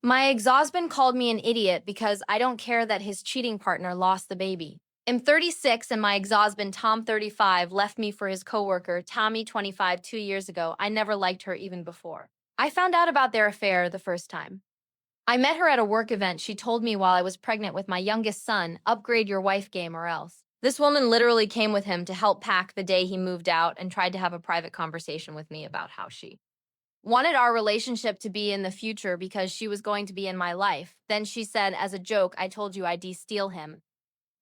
My ex-husband called me an idiot because I don't care that his cheating partner lost the baby. I'm 36 and my ex-husband, Tom, 35, left me for his coworker, Tommy, 25, 2 years ago. I never liked her even before. I found out about their affair the first time. I met her at a work event. She told me while I was pregnant with my youngest son, upgrade your wife game or else. This woman literally came with him to help pack the day he moved out and tried to have a private conversation with me about how she wanted our relationship to be in the future because she was going to be in my life. Then she said, as a joke, I told you I'd steal him.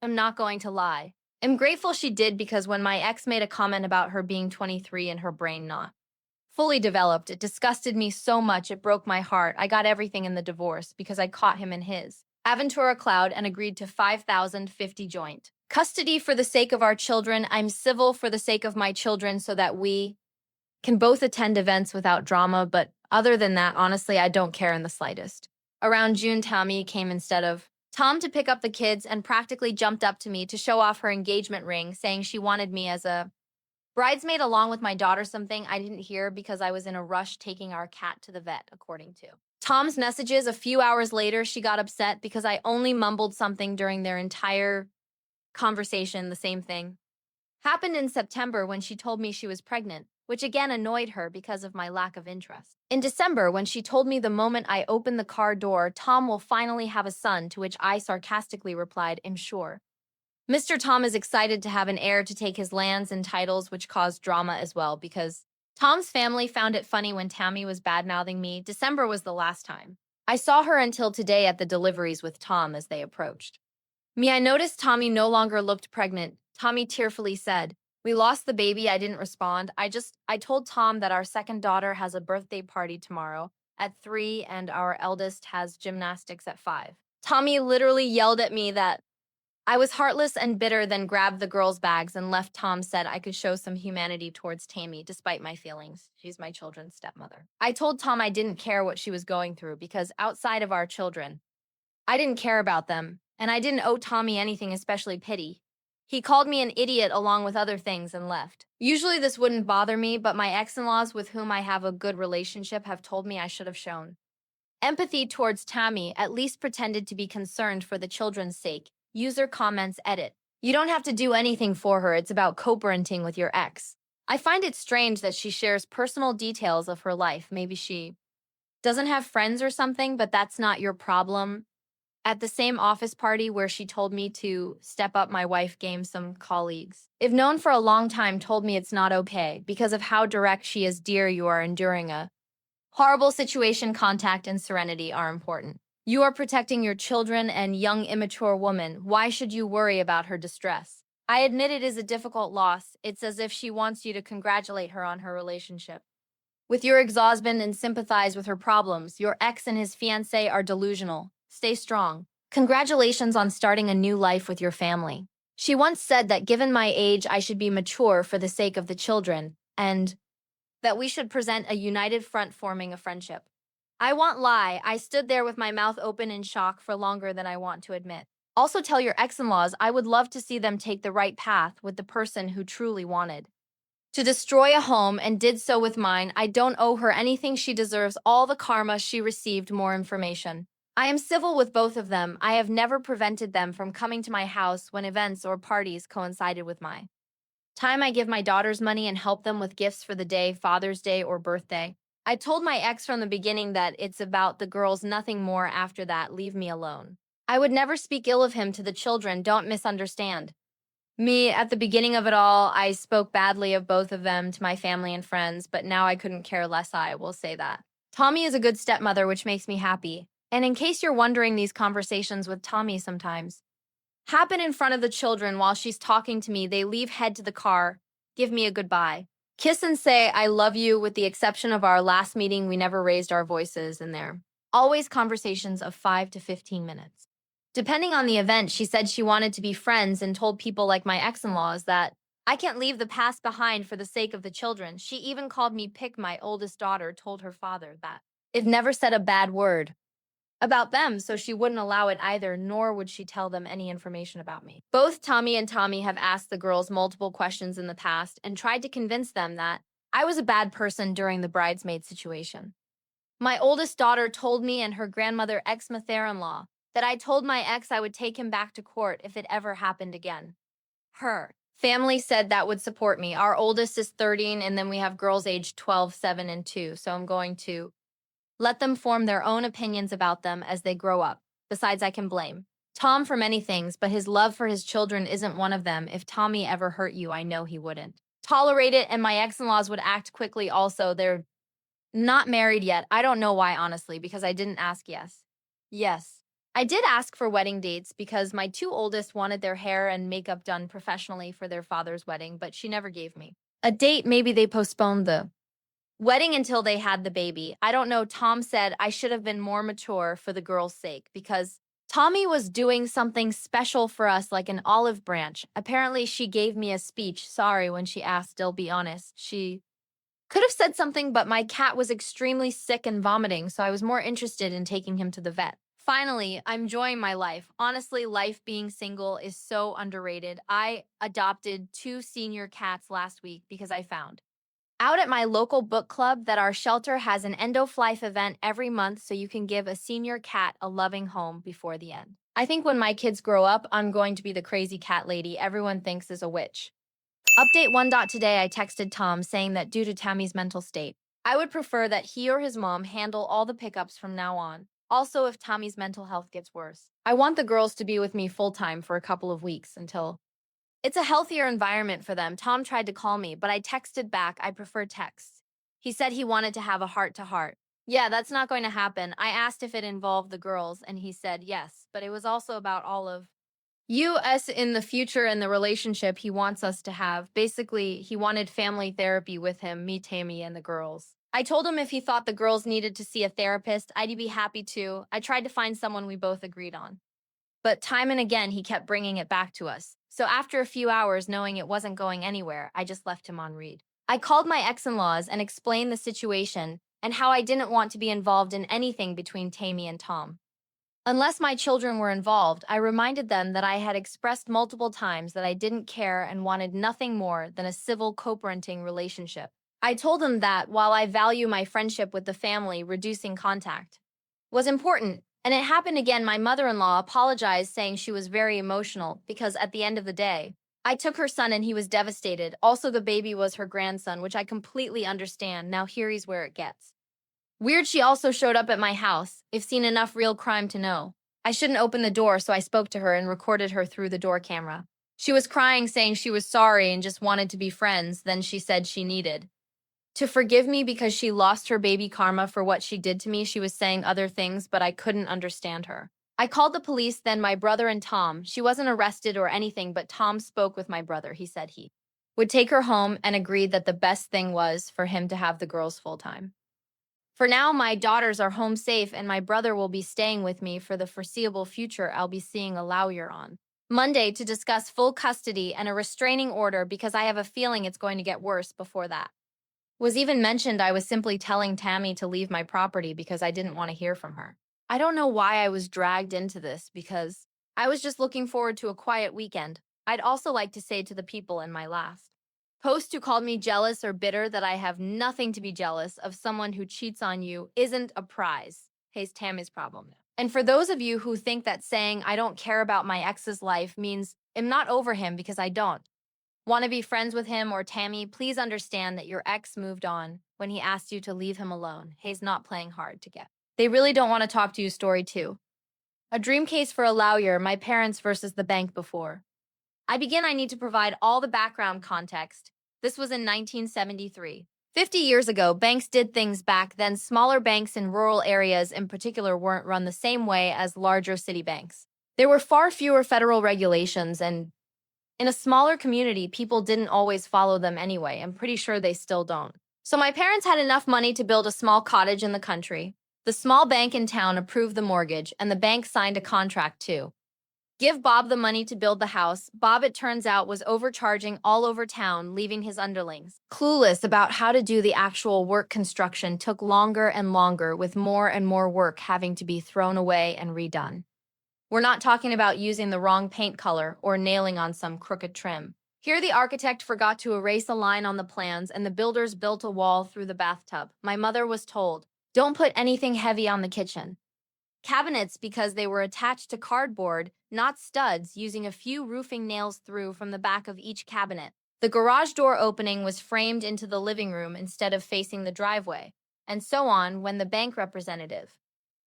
I'm not going to lie. I'm grateful she did because when my ex made a comment about her being 23 and her brain not fully developed, it disgusted me so much it broke my heart. I got everything in the divorce because I caught him in his Aventura Cloud and agreed to 5,050 joint custody for the sake of our children. I'm civil for the sake of my children so that we can both attend events without drama, but other than that, honestly, I don't care in the slightest. Around June, Tommy came instead of Tom to pick up the kids and practically jumped up to me to show off her engagement ring, saying she wanted me as a bridesmaid along with my daughter, something I didn't hear because I was in a rush taking our cat to the vet, according to Tom's messages. A few hours later, she got upset because I only mumbled something during their entire conversation, the same thing happened in September when she told me she was pregnant, which again annoyed her because of my lack of interest. In December, when she told me the moment I opened the car door, Tom will finally have a son, to which I sarcastically replied, I'm sure. Mr. Tom is excited to have an heir to take his lands and titles, which caused drama as well because Tom's family found it funny when Tammy was badmouthing me. December was the last time I saw her until today at the deliveries with Tom as they approached me. I noticed Tommy no longer looked pregnant. Tommy tearfully said, we lost the baby. I didn't respond. I told Tom that our second daughter has a birthday party tomorrow at 3 and our eldest has gymnastics at 5. Tommy literally yelled at me that I was heartless and bitter, then grabbed the girls' bags and left. Tom said I could show some humanity towards Tammy despite my feelings. She's my children's stepmother. I told Tom I didn't care what she was going through because outside of our children, I didn't care about them, and I didn't owe Tommy anything, especially pity. He called me an idiot along with other things and left. Usually this wouldn't bother me, but my ex-in-laws with whom I have a good relationship have told me I should have shown empathy towards Tammy, at least pretended to be concerned for the children's sake. User comments edit. You don't have to do anything for her. It's about co-parenting with your ex. I find it strange that she shares personal details of her life. Maybe she doesn't have friends or something, but that's not your problem. At the same office party where she told me to step up my wife game, some colleagues, if known for a long time, told me it's not okay because of how direct she is. Dear, you are enduring a horrible situation. Contact and serenity are important. You are protecting your children and young immature woman. Why should you worry about her distress? I admit it is a difficult loss. It's as if she wants you to congratulate her on her relationship with your ex-husband and sympathize with her problems. Your ex and his fiancé are delusional. Stay strong. Congratulations on starting a new life with your family. She once said that given my age, I should be mature for the sake of the children, and that we should present a united front forming a friendship. I won't lie, I stood there with my mouth open in shock for longer than I want to admit. Also tell your ex-in-laws I would love to see them take the right path with the person who truly wanted to destroy a home and did so with mine. I don't owe her anything. She deserves all the karma she received. More information. I am civil with both of them. I have never prevented them from coming to my house when events or parties coincided with my time. I give my daughters money and help them with gifts for the day, Father's Day or birthday. I told my ex from the beginning that it's about the girls, nothing more. After that, leave me alone. I would never speak ill of him to the children. Don't misunderstand me. At the beginning of it all, I spoke badly of both of them to my family and friends, but now I couldn't care less. I will say that Tommy is a good stepmother, which makes me happy. And in case you're wondering, these conversations with Tommy sometimes happen in front of the children while she's talking to me. They leave, head to the car, give me a goodbye, kiss and say, I love you. With the exception of our last meeting, we never raised our voices, and they're always conversations of 5 to 15 minutes. Depending on the event, she said she wanted to be friends and told people like my ex-in-laws that I can't leave the past behind for the sake of the children. She even called me pick. My oldest daughter told her father that it never said a bad word about them, so she wouldn't allow it either, nor would she tell them any information about me. Both Tommy and Tommy have asked the girls multiple questions in the past and tried to convince them that I was a bad person during the bridesmaid situation. My oldest daughter told me and her grandmother ex-mother-in-law that I told my ex I would take him back to court if it ever happened again. Her family said that would support me. Our oldest is 13, and then we have girls aged 12, 7, and 2. So I'm going to let them form their own opinions about them as they grow up. Besides, I can blame Tom for many things, but his love for his children isn't one of them. If Tommy ever hurt you, I know he wouldn't tolerate it, and my ex-in-laws would act quickly also. They're not married yet. I don't know why, honestly, because I didn't ask yes. Yes. I did ask for wedding dates because my two oldest wanted their hair and makeup done professionally for their father's wedding, but she never gave me a date. Maybe they postponed the wedding until they had the baby. I don't know. Tom said I should have been more mature for the girl's sake because Tommy was doing something special for us, like an olive branch. Apparently, she gave me a speech. Sorry when she asked, I'll be honest. She could have said something, but my cat was extremely sick and vomiting, so I was more interested in taking him to the vet. Finally, I'm enjoying my life. Honestly, life being single is so underrated. I adopted two senior cats last week because I found out at my local book club that our shelter has an end of life event every month so you can give a senior cat a loving home before the end. I think when my kids grow up, I'm going to be the crazy cat lady everyone thinks is a witch. Update 1. Today I texted Tom saying that due to Tammy's mental state, I would prefer that he or his mom handle all the pickups from now on. Also, if Tommy's mental health gets worse, I want the girls to be with me full time for a couple of weeks until it's a healthier environment for them. Tom tried to call me, but I texted back I prefer texts. He said he wanted to have a heart to heart. Yeah, that's not going to happen. I asked if it involved the girls, and he said yes, but it was also about all of us in the future and the relationship he wants us to have. Basically, he wanted family therapy with him, me, Tammy, and the girls. I told him if he thought the girls needed to see a therapist, I'd be happy to. I tried to find someone we both agreed on. But time and again, he kept bringing it back to us. So after a few hours, knowing it wasn't going anywhere, I just left him on read. I called my ex-in-laws and explained the situation and how I didn't want to be involved in anything between Tammy and Tom. Unless my children were involved, I reminded them that I had expressed multiple times that I didn't care and wanted nothing more than a civil co-parenting relationship. I told them that while I value my friendship with the family, reducing contact was important. And it happened again. My mother-in-law apologized, saying she was very emotional because at the end of the day, I took her son and he was devastated. Also, the baby was her grandson, which I completely understand. Now here's where it gets weird. She also showed up at my house. I've seen enough real crime to know I shouldn't open the door, so I spoke to her and recorded her through the door camera. She was crying, saying she was sorry and just wanted to be friends. Then she said she needed to forgive me because she lost her baby Karma for what she did to me. She was saying other things, but I couldn't understand her. I called the police, then my brother and Tom. She wasn't arrested or anything, but Tom spoke with my brother. He said he would take her home and agreed that the best thing was for him to have the girls full time. For now, my daughters are home safe, and my brother will be staying with me for the foreseeable future. I'll be seeing a lawyer on Monday to discuss full custody and a restraining order because I have a feeling it's going to get worse before that. Was even mentioned I was simply telling Tammy to leave my property because I didn't want to hear from her. I don't know why I was dragged into this because I was just looking forward to a quiet weekend. I'd also like to say to the people in my last post who called me jealous or bitter that I have nothing to be jealous of. Someone who cheats on you isn't a prize. Hey's Tammy's problem. And for those of you who think that saying I don't care about my ex's life means I'm not over him, because I don't want to be friends with him or Tammy, please understand that your ex moved on when he asked you to leave him alone. He's not playing hard to get. They really don't want to talk to you. Story 2. A dream case for a lawyer, my parents versus the bank. Before I need to provide all the background context. This was in 1973. 50 years ago, banks did things back then. Smaller banks in rural areas in particular weren't run the same way as larger city banks. There were far fewer federal regulations, and in a smaller community, people didn't always follow them anyway. I'm pretty sure they still don't. So my parents had enough money to build a small cottage in the country. The small bank in town approved the mortgage, and the bank signed a contract to give Bob the money to build the house. Bob, it turns out, was overcharging all over town, leaving his underlings clueless about how to do the actual work. Construction took longer and longer, with more and more work having to be thrown away and redone. We're not talking about using the wrong paint color or nailing on some crooked trim. Here, the architect forgot to erase a line on the plans, and the builders built a wall through the bathtub. My mother was told Don't put anything heavy on the kitchen. Cabinets because they were attached to cardboard, not studs, using a few roofing nails through from the back of each cabinet. The garage door opening was framed into the living room instead of facing the driveway, and so on. When the bank representative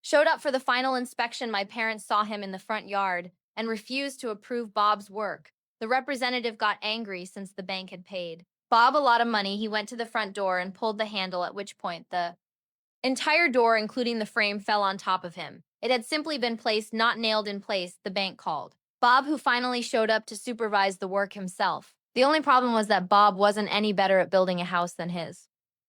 showed up for the final inspection, my parents saw him in the front yard and refused to approve Bob's work. The representative got angry since the bank had paid Bob a lot of money. He went to the front door and pulled the handle, at which point the entire door, including the frame, fell on top of him. It had simply been placed, not nailed in place, the bank called Bob, who finally showed up to supervise the work himself. The only problem was that Bob wasn't any better at building a house than his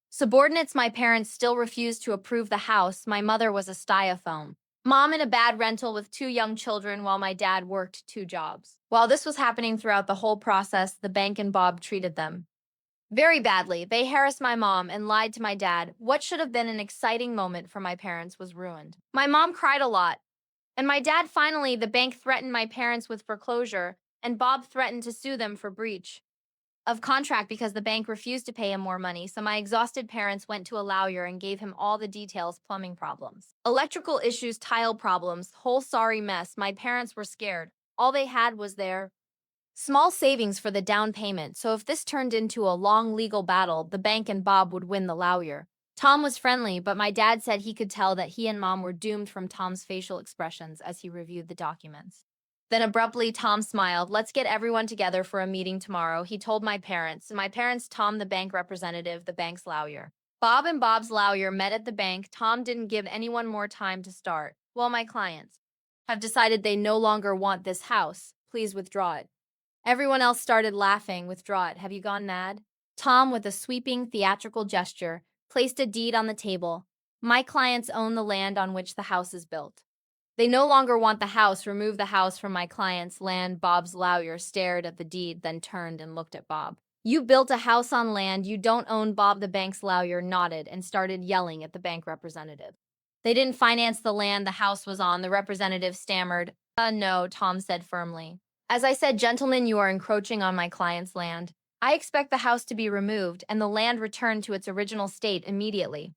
subordinates. My parents still refused to approve the house. My mother was a styrofoam mom in a bad rental with two young children, while my dad worked two jobs. While this was happening throughout the whole process, the bank and Bob treated them very badly. They harassed my mom and lied to my dad. What should have been an exciting moment for my parents was ruined. My mom cried a lot, and my dad finally, the bank threatened my parents with foreclosure, and Bob threatened to sue them for breach of contract because the bank refused to pay him more money. So my exhausted parents went to a lawyer and gave him all the details: plumbing problems, electrical issues, tile problems, whole sorry mess. My parents were scared. All they had was their small savings for the down payment, so if this turned into a long legal battle, the bank and Bob would win the lawyer. Tom was friendly, but my dad said he could tell that he and Mom were doomed from Tom's facial expressions as he reviewed the documents. Then abruptly, Tom smiled. Let's get everyone together for a meeting tomorrow, he told my parents. My parents, Tom, the bank representative, the bank's lawyer. Bob and Bob's lawyer met at the bank. Tom didn't give anyone more time to start. Well, my clients have decided they no longer want this house. Please withdraw it. Everyone else started laughing. Withdraw it. Have you gone mad? Tom, with a sweeping, theatrical gesture, placed a deed on the table. My clients own the land on which the house is built. They no longer want the house. Remove the house from my client's land. Bob's lawyer stared at the deed, then turned and looked at Bob. You built a house on land you don't own. Bob, the bank's lawyer, nodded and started yelling at the bank representative. They didn't finance the land the house was on. The representative stammered. No, Tom said firmly. As I said, gentlemen, you are encroaching on my client's land. I expect the house to be removed and the land returned to its original state immediately.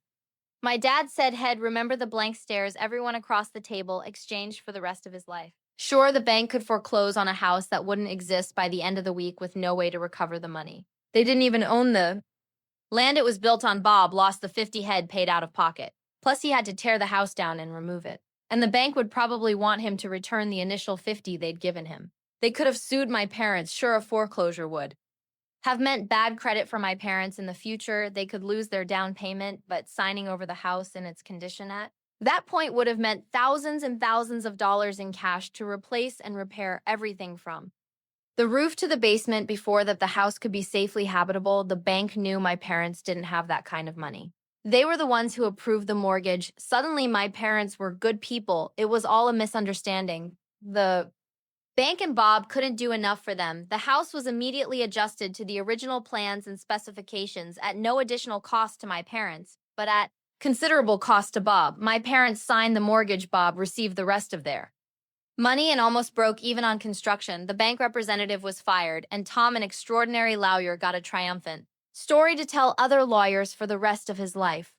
My dad said, head, remember the blank stares everyone across the table exchanged for the rest of his life. Sure, the bank could foreclose on a house that wouldn't exist by the end of the week with no way to recover the money. They didn't even own the land it was built on. Bob lost the 50 head paid out of pocket. Plus, he had to tear the house down and remove it. And the bank would probably want him to return the initial 50 they'd given him. They could have sued my parents. Sure, a foreclosure would have meant bad credit for my parents in the future. They could lose their down payment, but signing over the house in its condition at that point would have meant thousands and thousands of dollars in cash to replace and repair everything from the roof to the basement before that the house could be safely habitable. The bank knew my parents didn't have that kind of money. They were the ones who approved the mortgage. Suddenly, my parents were good people. It was all a misunderstanding. The bank and Bob couldn't do enough for them. The house was immediately adjusted to the original plans and specifications at no additional cost to my parents, but at considerable cost to Bob. My parents signed the mortgage. Bob received the rest of their money and almost broke even on construction. The bank representative was fired, and Tom, an extraordinary lawyer, got a triumphant story to tell other lawyers for the rest of his life.